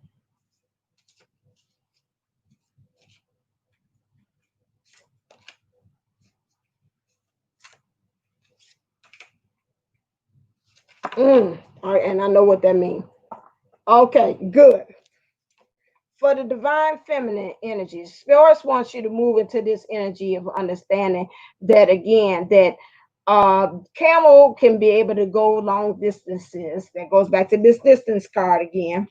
All right, and I know what that means. Okay, good. For the divine feminine energies, Spirit wants you to move into this energy of understanding that, again, that camel can be able to go long distances. That goes back to this distance card again,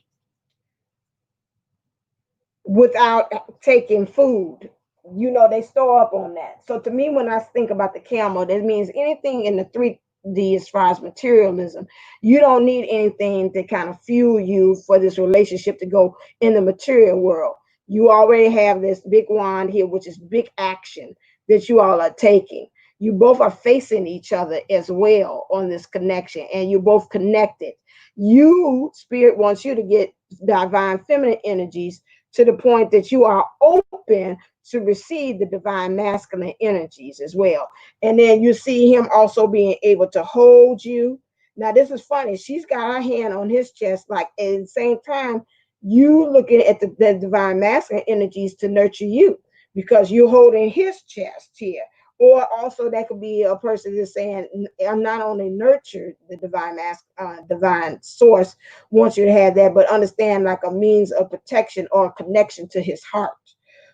without taking food. You know, they store up on that. So to me, when I think about the camel, that means anything in the 3D as far as materialism. You don't need anything to kind of fuel you for this relationship to go in the material world. You already have this big wand here, which is big action that you all are taking. You both are facing each other as well on this connection, and you're both connected. You, spirit wants you to get divine feminine energies to the point that you are open to receive the divine masculine energies as well. And then you see him also being able to hold you. Now, this is funny. She's got her hand on his chest, like at the same time, you looking at the divine masculine energies to nurture you, because you're holding his chest here. Or also that could be a person that's saying, I'm not only nurtured the divine source wants you to have that, but understand like a means of protection or a connection to his heart.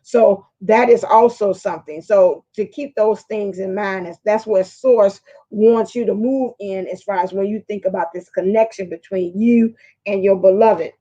So that is also something. So to keep those things in mind, is that's where source wants you to move in, as far as when you think about this connection between you and your beloved.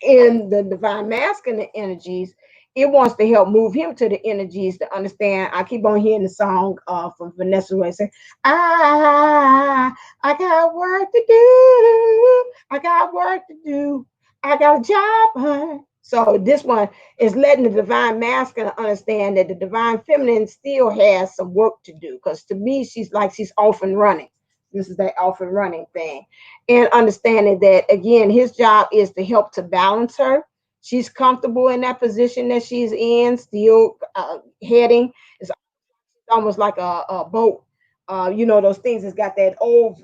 In the divine masculine energies, it wants to help move him to the energies to understand. I keep on hearing the song from Vanessa Ray say, I got work to do. I got work to do. I got a job, hun. So this one is letting the divine masculine understand that the divine feminine still has some work to do. Because to me, she's off and running. This is that off and running thing. And understanding that again, his job is to help to balance her. She's comfortable in that position that she's in, still heading. It's almost like a boat. You know, those things that's got that old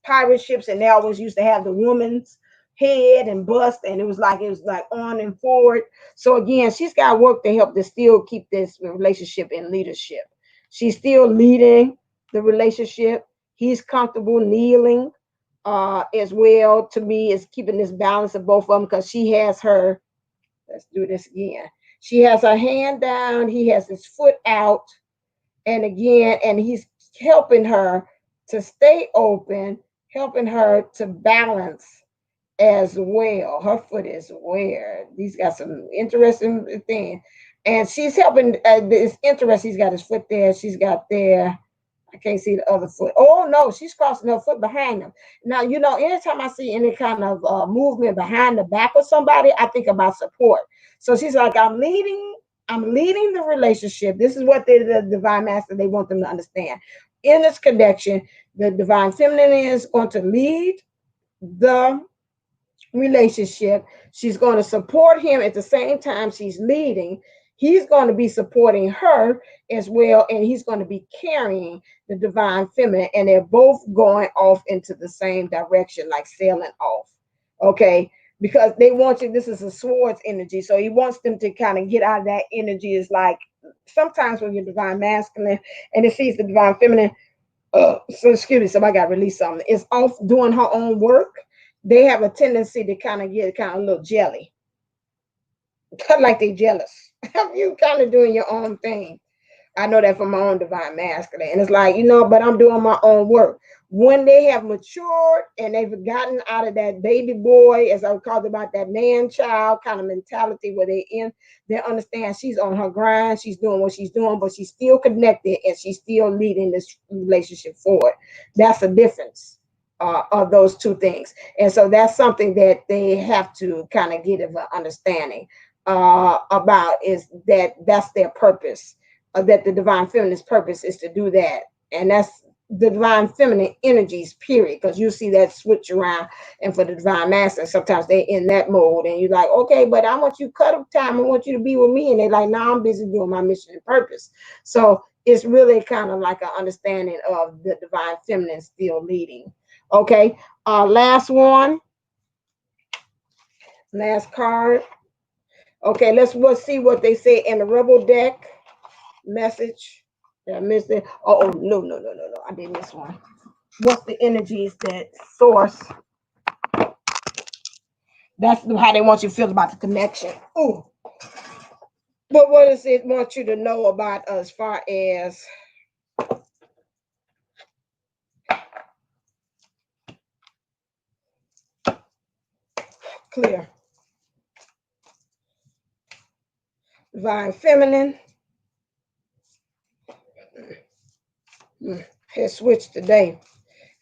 pirate ships, and they always used to have the woman's head and bust, and it was like on and forward. So again, she's got work to help to still keep this relationship in leadership. She's still leading the relationship. He's comfortable kneeling as well. To me, is keeping this balance of both of them because she has her. Let's do this again. She has her hand down. He has his foot out, and again, and he's helping her to stay open, helping her to balance as well. Her foot is where he's got some interesting thing, and she's helping. It's interesting. He's got his foot there. She's got there. I can't see the other foot. Oh no, she's crossing her foot behind them. Now you know, anytime I see any kind of movement behind the back of somebody, I think about support. So she's like, I'm leading. I'm leading the relationship. This is what the divine master they want them to understand. In this connection, the divine feminine is going to lead the relationship. She's going to support him at the same time she's leading. He's going to be supporting her as well, and he's going to be carrying the divine feminine, and they're both going off into the same direction, like sailing off. Okay, because they want you. This is a swords energy, so he wants them to kind of get out of that energy. Is like sometimes when you're divine masculine and it sees the divine feminine, so excuse me, somebody got to release something. It's off doing her own work. They have a tendency to kind of get kind of a little jelly, like they jealous of you kind of doing your own thing. I know that from my own divine masculine. And it's like, but I'm doing my own work. When they have matured and they've gotten out of that baby boy, as I called about that man child kind of mentality where they understand she's on her grind, she's doing what she's doing, but she's still connected and she's still leading this relationship forward. That's the difference of those two things. And so that's something that they have to kind of get an understanding about is that's their purpose, that the divine feminine's purpose is to do that. And that's the divine feminine energies, period. Because you see that switch around. And for the divine master, sometimes they in that mode. And you're like, okay, but I want you cut up time. I want you to be with me. And they're like, no, I'm busy doing my mission and purpose. So it's really kind of like an understanding of the divine feminine still leading. Okay. Last one. Last card. Okay, let's see what they say in the rebel deck message. Did I miss it? Oh, no. I did miss one. What's the energies that source? That's how they want you to feel about the connection. Ooh. But what does it want you to know about as far as clear? Divine feminine. Has switched today.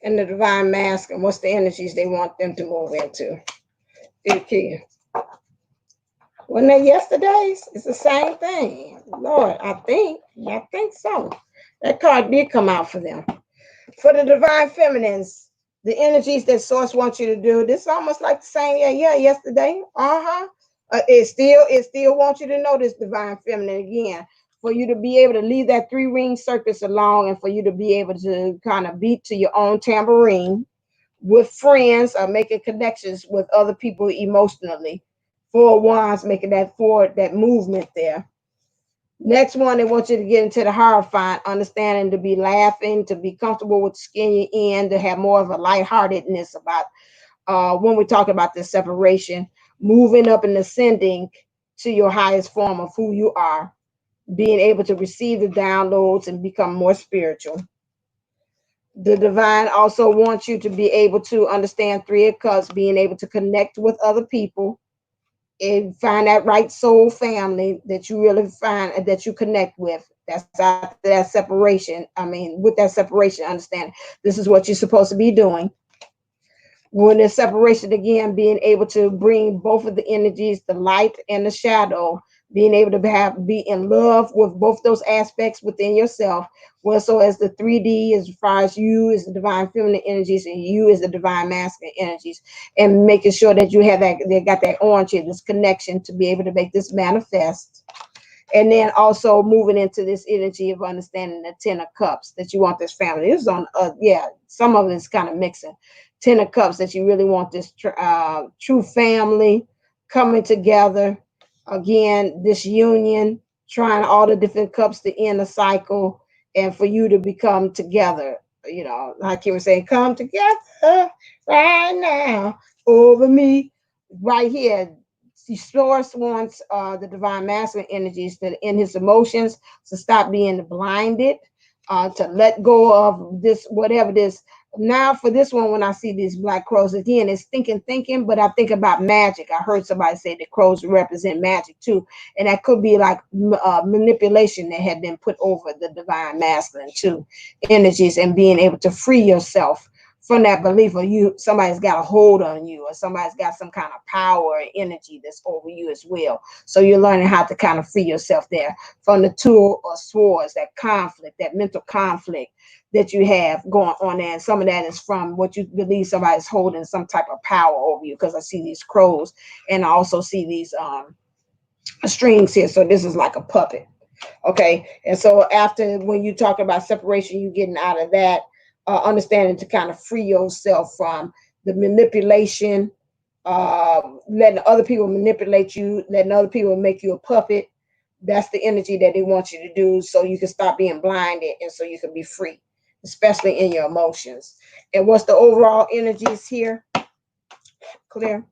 And the divine masculine. What's the energies they want them to move into? Okay. Wasn't that yesterday's? It's the same thing. Lord, I think so. That card did come out for them. For the divine feminines, the energies that source wants you to do, this is almost like the same, yesterday. It still wants you to know this divine feminine again. For you to be able to leave that 3-ring circus along and for you to be able to kind of beat to your own tambourine with friends or making connections with other people emotionally. 4 wands making that forward, that movement there. Next one, they want you to get into the horrifying, understanding, to be laughing, to be comfortable with the skin you're in, to have more of a lightheartedness about when we talk about this separation, moving up and ascending to your highest form of who you are, being able to receive the downloads and become more spiritual. The divine also wants you to be able to understand 3 of Cups, being able to connect with other people and find that right soul family that you really find that you connect with. That's after that separation. I mean, with that separation, understand this is what you're supposed to be doing. When there's separation again, being able to bring both of the energies, the light and the shadow, being able to be in love with both those aspects within yourself. Well, so as the 3D, as far as you is the divine feminine energies and you is the divine masculine energies, and making sure that you have that, they got that orange here, this connection to be able to make this manifest. And then also moving into this energy of understanding the 10 of cups, that you want this family. This is on yeah, some of it is kind of mixing. 10 of cups, that you really want this true family coming together again, this union, trying all the different cups to end a cycle, and for you to become together, you know, like you were saying, come together right now over me, right here. The source wants the divine masculine energies to in his emotions, to stop being blinded, to let go of this, whatever this. Now, for this one, when I see these black crows, again, it's thinking, but I think about magic. I heard somebody say that crows represent magic too. And that could be like manipulation that had been put over the divine masculine too, energies, and being able to free yourself from that belief of you, somebody's got a hold on you, or somebody's got some kind of power or energy that's over you as well. So you're learning how to kind of free yourself there from the two of swords, that conflict, that mental conflict that you have going on there. And some of that is from what you believe somebody's holding some type of power over you, because I see these crows and I also see these strings here. So this is like a puppet. Okay. And so after, when you talk about separation, you getting out of that, understanding to kind of free yourself from the manipulation, letting other people manipulate you, letting other people make you a puppet. That's the energy that they want you to do, so you can stop being blinded and so you can be free, especially in your emotions. And what's the overall energies here, Claire?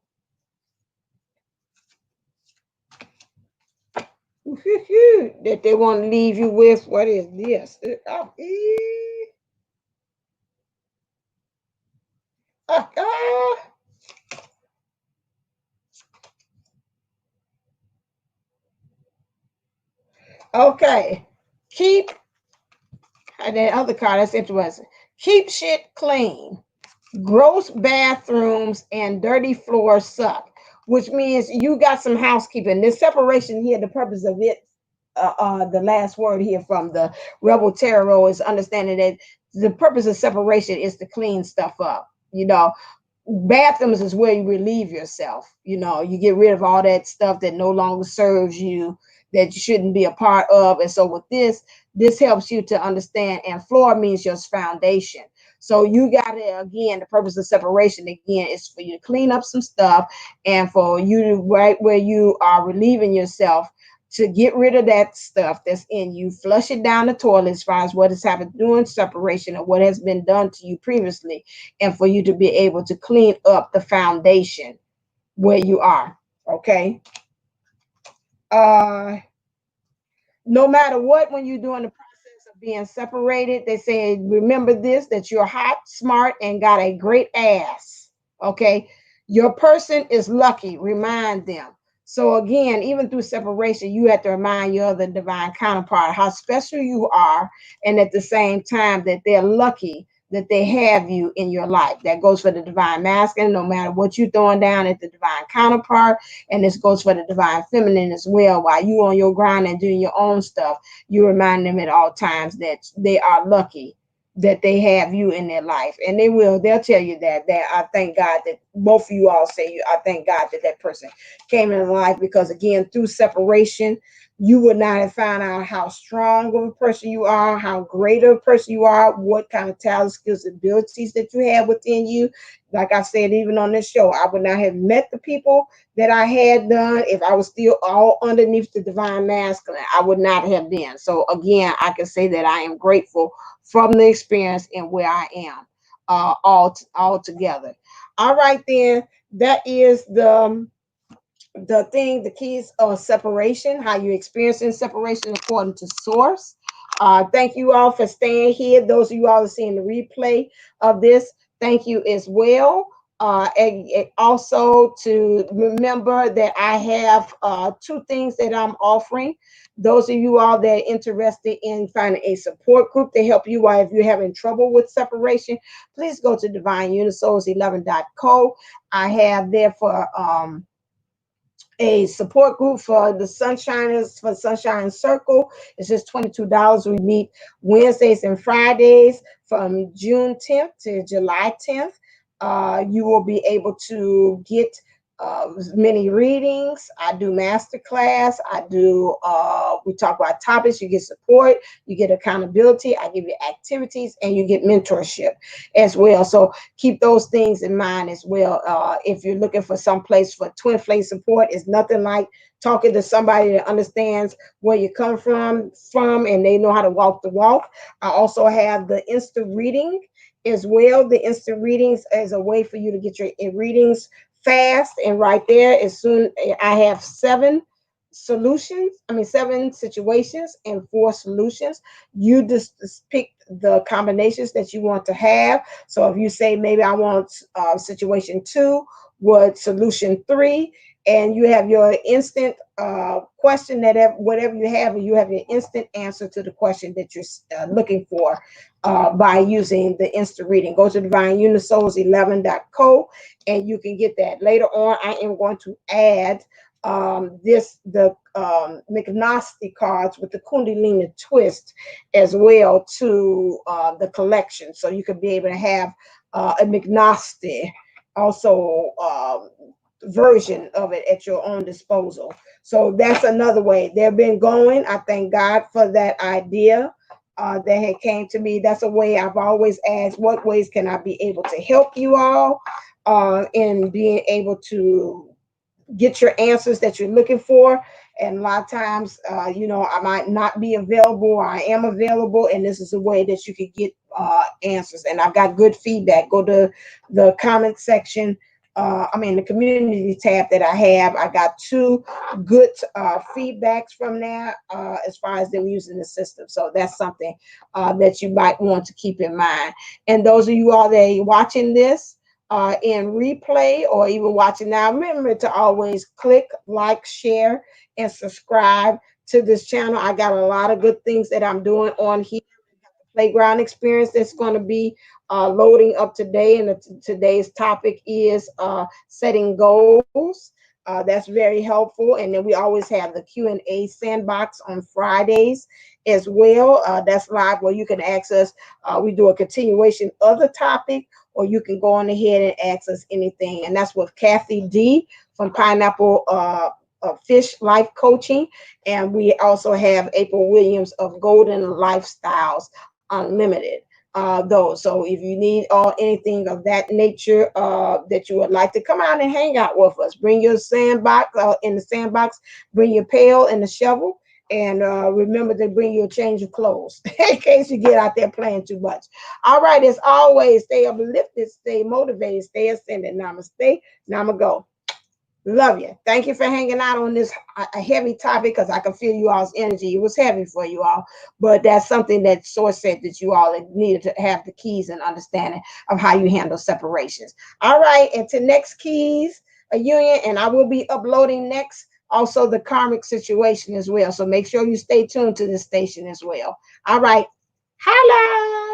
That they want to leave you with. What is this? Okay. Keep, and that other card, that's interesting. Keep shit clean. Gross bathrooms and dirty floors suck, which means you got some housekeeping. This separation here, the purpose of it, the last word here from the Rebel Tarot is understanding that the purpose of separation is to clean stuff up. You know, bathrooms is where you relieve yourself. You know, you get rid of all that stuff that no longer serves you, that you shouldn't be a part of. And so with this helps you to understand. And floor means your foundation. So you got to, again, the purpose of separation again is for you to clean up some stuff, and for you to, right where you are relieving yourself, to get rid of that stuff that's in you, flush it down the toilet as far as what has happened during separation or what has been done to you previously, and for you to be able to clean up the foundation where you are. Okay. Uh, no matter what, when you're doing the process of being separated, they say, remember this, that you're hot, smart, and got a great ass. Okay. Your person is lucky. Remind them. So again, even through separation, you have to remind your other divine counterpart how special you are, and at the same time that they're lucky that they have you in your life. That goes for the divine masculine, no matter what you're throwing down at the divine counterpart. And this goes for the divine feminine as well. While you on your grind and doing your own stuff, you remind them at all times that they are lucky that they have you in their life. And they'll tell you that I thank God that both of you all say, I thank God that that person came in life, because again, through separation, you would not have found out how strong of a person you are, how great of a person you are, what kind of talent, skills, abilities that you have within you. Like I said, even on this show, I would not have met the people that I had done if I was still all underneath the divine masculine. I would not have been. So again, I can say that I am grateful from the experience and where I am, all together. All right, then, that is the thing, the keys of separation, how you experiencing separation according to source. Thank you all for staying here. Those of you all are seeing the replay of this, thank you as well. And also to remember that I have two things that I'm offering. Those of you all that are interested in finding a support group to help you out if you're having trouble with separation, please go to divineunisols11.co. I have there for a support group for the Sunshiners for Sunshine Circle. It's just $22. We meet Wednesdays and Fridays from June 10th to July 10th. You will be able to get many readings. I do master class. I do. We talk about topics. You get support. You get accountability. I give you activities, and you get mentorship as well. So keep those things in mind as well. If you're looking for some place for twin flame support, it's nothing like talking to somebody that understands where you come from and they know how to walk the walk. I also have the instant reading as well. The instant readings is a way for you to get your readings fast and right there. As soon I have seven situations and four solutions. You just pick the combinations that you want to have. So if you say maybe I want situation two with solution three, and you have your instant question that whatever you have, and you have your instant answer to the question that you're looking for by using the instant reading. Go to divineunisols11.co and you can get that. Later on, I am going to add the McNasty cards with the Kundalini twist as well to the collection. So you could be able to have a McNasty also version of it at your own disposal. So that's another way they've been going. I thank God for that idea that had came to me. That's a way I've always asked, what ways can I be able to help you all in being able to get your answers that you're looking for. And a lot of times, I might not be available. I am available, and this is a way that you could get answers. And I've got good feedback. Go to the comment section. The community tab that I have. I got two good feedbacks from there as far as them using the system. So that's something that you might want to keep in mind. And those of you all that are watching this, in replay or even watching now, remember to always click, like, share, and subscribe to this channel. I got a lot of good things that I'm doing on here. Playground experience that's going to be loading up today, and today's topic is setting goals. That's very helpful. And then we always have the Q&A sandbox on Fridays as well. That's live where you can access. We do a continuation of the topic, or you can go on ahead and access anything. And that's with Kathy D from Pineapple Fish Life Coaching. And we also have April Williams of Golden Lifestyles Unlimited. Those. So if you need anything of that nature that you would like to come out and hang out with us, bring your sandbox in the sandbox, bring your pail and the shovel, and remember to bring your change of clothes in case you get out there playing too much. All right, as always, stay uplifted, stay motivated, stay ascended. Namaste. Namago. Love you. Thank you for hanging out on this a heavy topic, because I can feel you all's energy. It was heavy for you all, but that's something that Source said that you all needed to have the keys and understanding of how you handle separations. All right, and to next keys, a union, and I will be uploading next also the karmic situation as well. So make sure you stay tuned to this station as well. All right. Hello.